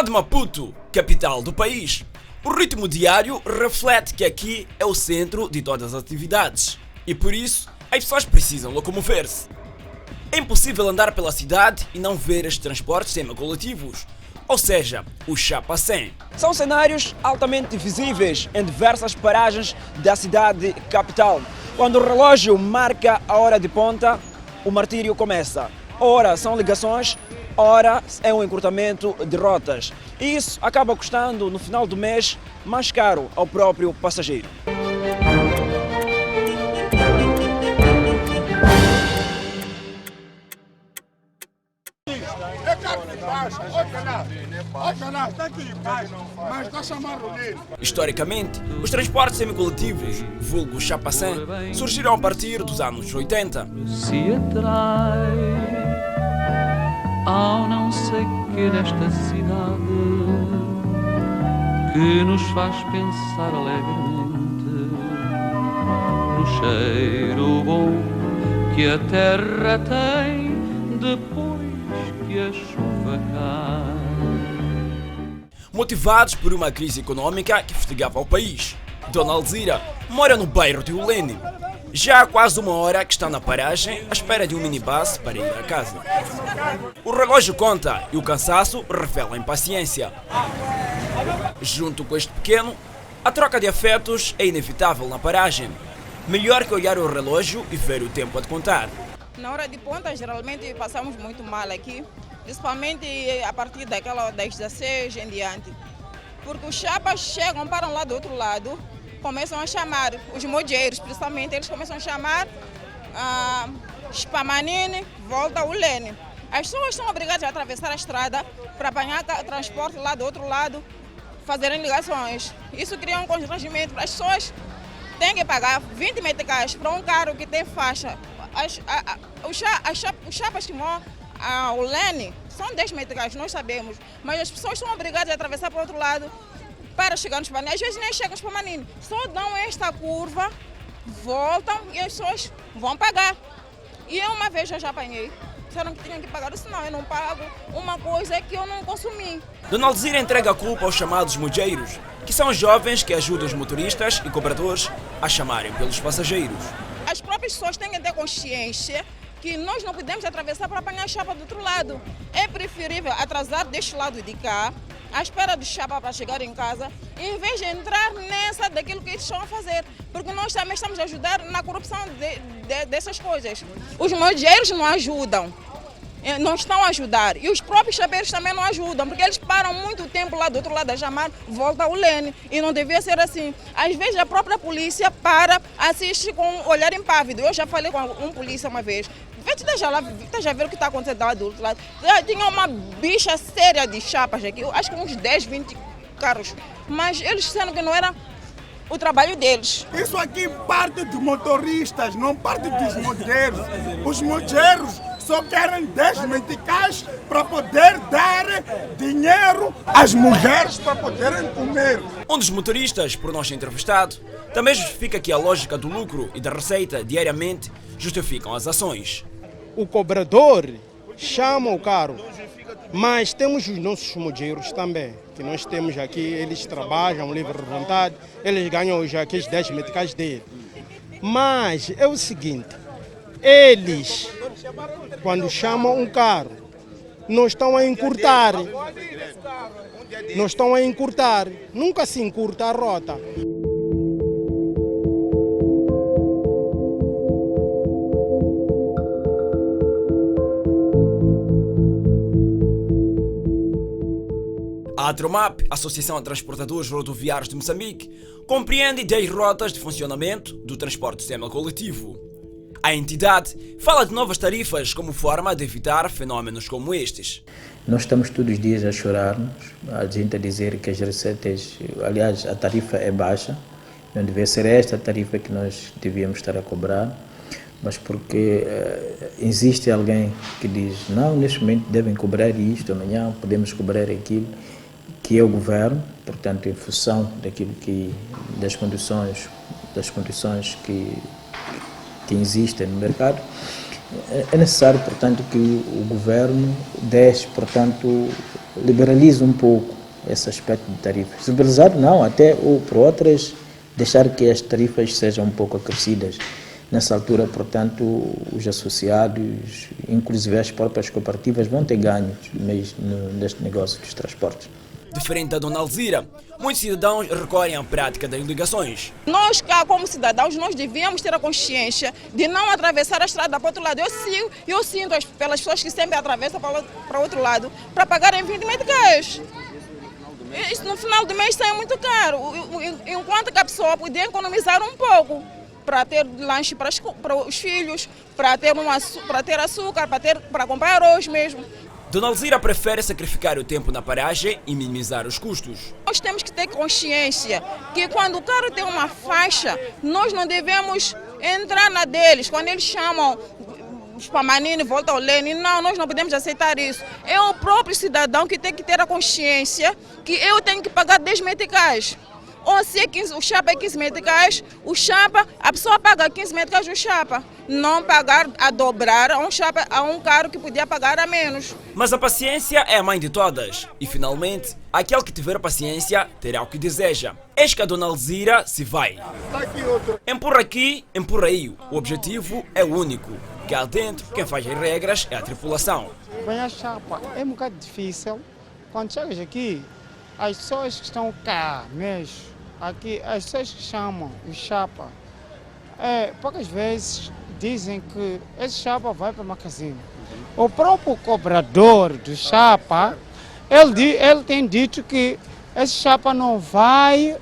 cidade de Maputo, capital do país, o ritmo diário reflete que aqui é o centro de todas as atividades e por isso as pessoas precisam locomover-se. É impossível andar pela cidade e não ver estes transportes semi-coletivos, ou seja, o Chapa 100. São cenários altamente visíveis em diversas paragens da cidade capital. Quando o relógio marca a hora de ponta, o martírio começa. Ora são ligações, ora é um encurtamento de rotas. E isso acaba custando, no final do mês, mais caro ao próprio passageiro. Historicamente, os transportes semicoletivos, vulgo Chapa 100, surgiram a partir dos anos 80. Se atrai ao não sei que desta cidade que nos faz pensar alegremente no cheiro bom que a terra tem depois que a chuva cai. Motivados por uma crise econômica que fustigava o país, Dona Alzira mora no bairro de Ulene. Já há quase uma hora que está na paragem à espera de um minibus para ir a casa. O relógio conta e o cansaço revela a impaciência. Junto com este pequeno, a troca de afetos é inevitável na paragem. Melhor que olhar o relógio e ver o tempo a contar. Na hora de ponta, geralmente passamos muito mal aqui, principalmente a partir das 16 em diante. Porque os chapas chegam, param lá do outro lado, começam a chamar, os modeiros principalmente, eles começam a chamar Spamanini, volta o Lene. As pessoas são obrigadas a atravessar a estrada para apanhar transporte lá do outro lado, fazerem ligações. Isso cria um constrangimento. As pessoas têm que pagar 20 meticais para um carro que tem faixa. Os chapas que vão ao Lene são 10 meticais, nós sabemos, mas as pessoas são obrigadas a atravessar para o outro lado para chegar nos Spamanini. Às vezes nem chegam nos Spamanini, só dão esta curva, voltam e as pessoas vão pagar. E eu uma vez eu já apanhei, disseram que tinham que pagar, senão eu não pago uma coisa que eu não consumi. Dona Alzira entrega a culpa aos chamados mojeiros, que são jovens que ajudam os motoristas e cobradores a chamarem pelos passageiros. As próprias pessoas têm que ter consciência que nós não podemos atravessar para apanhar a chapa do outro lado. É preferível atrasar deste lado de cá, à espera do chapa para chegar em casa, em vez de entrar nessa daquilo que eles estão a fazer. Porque nós também estamos a ajudar na corrupção dessas coisas. Os modeiros não ajudam, não estão a ajudar. E os próprios chapeiros também não ajudam, porque eles param muito tempo lá do outro lado a chamar, volta o Lene. E não devia ser assim. Às vezes a própria polícia para, assiste com um olhar impávido. Eu já falei com um polícia uma vez. Deixa ver o que está acontecendo lá do outro lado. Tinha uma bicha séria de chapas aqui, acho que uns 10, 20 carros. Mas eles disseram que não era o trabalho deles. Isso aqui parte dos motoristas, não parte dos modeiros. Os modeiros só querem 10 meticais para poder dar dinheiro às mulheres para poderem comer. Um dos motoristas, por nós entrevistado, também justifica que a lógica do lucro e da receita diariamente justificam as ações. O cobrador chama o carro, mas temos os nossos modeiros também, que nós temos aqui, eles trabalham livre de vontade, eles ganham já aqueles 10 meticais dele. Mas é o seguinte, eles, quando chamam um carro, não estão a encurtar. Não estão a encurtar. Nunca se encurta a rota. A Atromap, Associação de Transportadores Rodoviários de Moçambique, compreende 10 rotas de funcionamento do transporte semi-coletivo. A entidade fala de novas tarifas como forma de evitar fenómenos como estes. Nós estamos todos os dias a chorar-nos, a gente a dizer que as receitas, aliás, a tarifa é baixa, não devia ser esta a tarifa que nós devíamos estar a cobrar, mas porque existe alguém que diz, não, neste momento devem cobrar isto, amanhã podemos cobrar aquilo, que é o governo, portanto, em função daquilo das condições que existem no mercado, é necessário, portanto, que o governo deixe, portanto, liberalize um pouco esse aspecto de tarifas. Liberalizar não, até ou por outras, deixar que as tarifas sejam um pouco acrescidas. Nessa altura, portanto, os associados, inclusive as próprias cooperativas, vão ter ganhos neste negócio dos transportes. Diferente da Dona Alzira, muitos cidadãos recorrem à prática das ligações. Nós cá, como cidadãos, nós devíamos ter a consciência de não atravessar a estrada para o outro lado. Eu sinto pelas pessoas que sempre atravessam para o outro lado para pagarem 20 meticais. Isso no final do mês sai muito caro, enquanto que a pessoa podia economizar um pouco para ter lanche para os filhos, para ter açúcar, para comprar arroz mesmo. Dona Alzira prefere sacrificar o tempo na paragem e minimizar os custos. Nós temos que ter consciência que quando o carro tem uma faixa, nós não devemos entrar na deles. Quando eles chamam os Pamanini, volta ao Lene, não, nós não podemos aceitar isso. É o próprio cidadão que tem que ter a consciência que eu tenho que pagar 10 meticais. Ou se o chapa é 15 meticais, a pessoa paga 15 meticais no chapa. Não pagar a dobrar a um carro que podia pagar a menos. Mas a paciência é a mãe de todas. E finalmente, aquele que tiver paciência terá o que deseja. Eis que a Dona Alzira se vai. Empurra aqui, empurra aí. O objetivo é o único. Cá dentro, quem faz as regras é a tripulação. Bem, a chapa é um bocado difícil. Quando chegas aqui, as pessoas que estão cá mesmo, aqui, as pessoas que chamam o chapa, poucas vezes dizem que esse chapa vai para Macazine. O próprio cobrador do chapa, ele tem dito que esse chapa não vai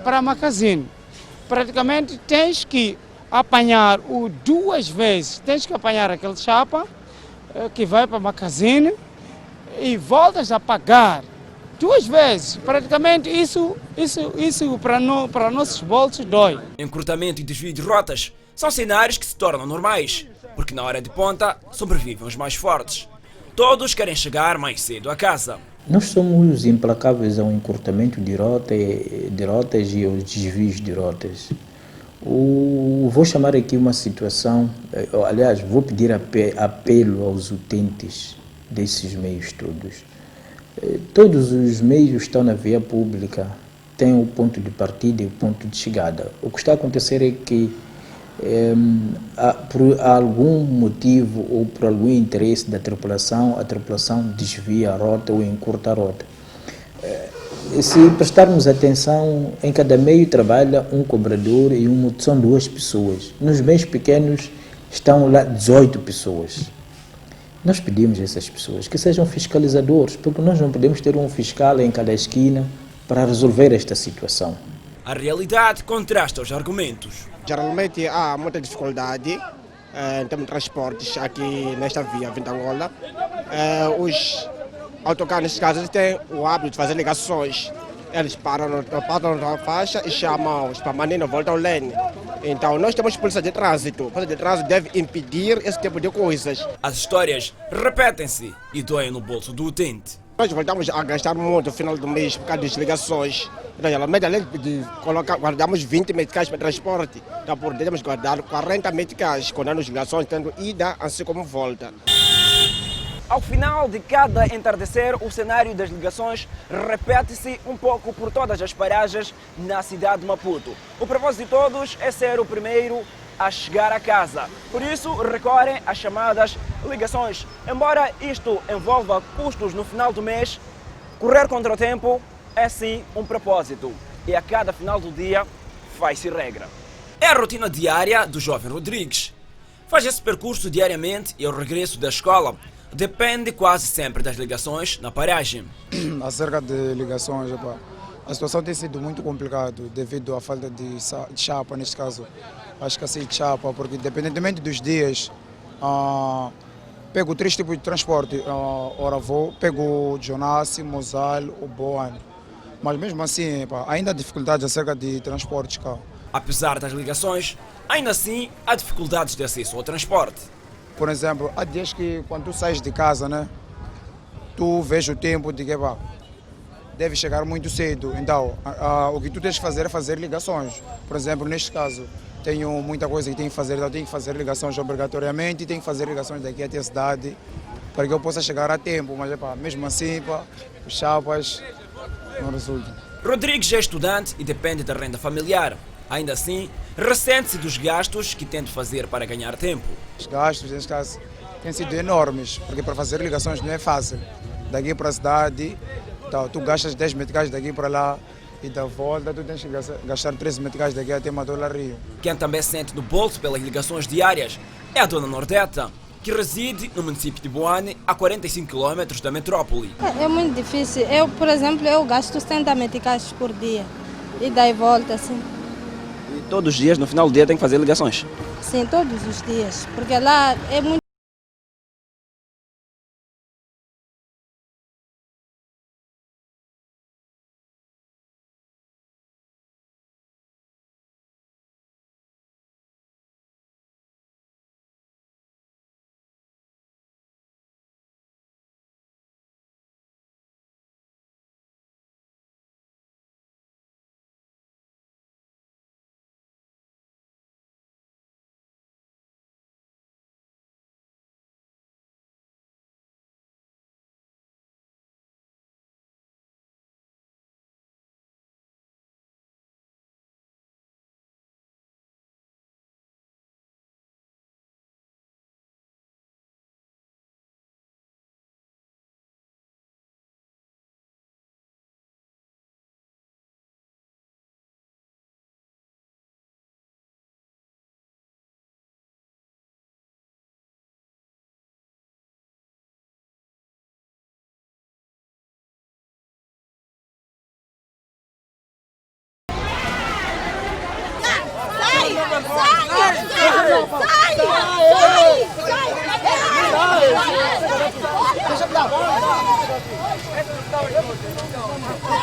para Macazine. Praticamente tens que apanhar duas vezes, tens que apanhar aquele chapa que vai para Macazine e voltas a pagar duas vezes. Praticamente isso para nossos bolsos dói. Encurtamento e desvio de rotas são cenários que se tornam normais, porque na hora de ponta sobrevivem os mais fortes. Todos querem chegar mais cedo a casa. Nós somos implacáveis ao encurtamento de rotas e aos desvios de rotas. Vou chamar aqui uma situação, aliás, vou pedir apelo aos utentes desses meios todos. Todos os meios estão na via pública, têm o ponto de partida e o ponto de chegada. O que está a acontecer é que, por algum motivo ou por algum interesse da tripulação, a tripulação desvia a rota ou encurta a rota. Se prestarmos atenção, em cada meio trabalha um cobrador e são duas pessoas. Nos meios pequenos estão lá 18 pessoas. Nós pedimos a essas pessoas que sejam fiscalizadores, porque nós não podemos ter um fiscal em cada esquina para resolver esta situação. A realidade contrasta os argumentos. Geralmente há muita dificuldade em termos de transportes aqui nesta via Vintangola. Os autocarros, neste caso, eles têm o hábito de fazer ligações. Eles param na faixa e chamam os Pamanini, voltam ao Lene. Então, nós temos polícia de trânsito. A polícia de trânsito deve impedir esse tipo de coisas. As histórias repetem-se e doem no bolso do utente. Nós voltamos a gastar muito no final do mês por causa das ligações. Além de guardamos 20 meticais para transporte, então podemos guardar 40 meticais, contando as ligações, tendo ida assim como volta. Ao final de cada entardecer, o cenário das ligações repete-se um pouco por todas as paragens na cidade de Maputo. O propósito de todos é ser o primeiro a chegar a casa. Por isso, recorrem às chamadas ligações. Embora isto envolva custos no final do mês, correr contra o tempo é sim um propósito. E a cada final do dia faz-se regra. É a rotina diária do jovem Rodrigues. Faz esse percurso diariamente e ao regresso da escola depende quase sempre das ligações na paragem. Acerca de ligações, a situação tem sido muito complicada devido à falta de chapa, neste caso, a escassez de chapa, porque independentemente dos dias, pego 3 tipos de transporte, pego Jonassi, Mosal ou Boane. Mas mesmo assim, ainda há dificuldades acerca de transportes cá. Apesar das ligações, ainda assim há dificuldades de acesso ao transporte. Por exemplo, há dias que quando tu sais de casa, né, tu vês o tempo de que deve chegar muito cedo. Então, o que tu tens que fazer é fazer ligações. Por exemplo, neste caso, tenho muita coisa que tenho que fazer, então tenho que fazer ligações obrigatoriamente, tenho que fazer ligações daqui até a cidade, para que eu possa chegar a tempo, mas mesmo assim, os chapas não resultam. Rodrigues é estudante e depende da renda familiar. Ainda assim, ressente-se dos gastos que tenta fazer para ganhar tempo. Os gastos, neste caso, têm sido enormes, porque para fazer ligações não é fácil. Daqui para a cidade, tu gastas 10 meticais daqui para lá e da volta tu tens que gastar 13 meticais daqui até Matola Rio. Quem também sente no bolso pelas ligações diárias é a dona Nordeta, que reside no município de Boane, a 45 km da metrópole. É muito difícil. Eu, por exemplo, eu gasto 70 meticais por dia e daí volta, assim. E todos os dias, no final do dia, tem que fazer ligações? Sim, todos os dias, porque lá é muito Sai!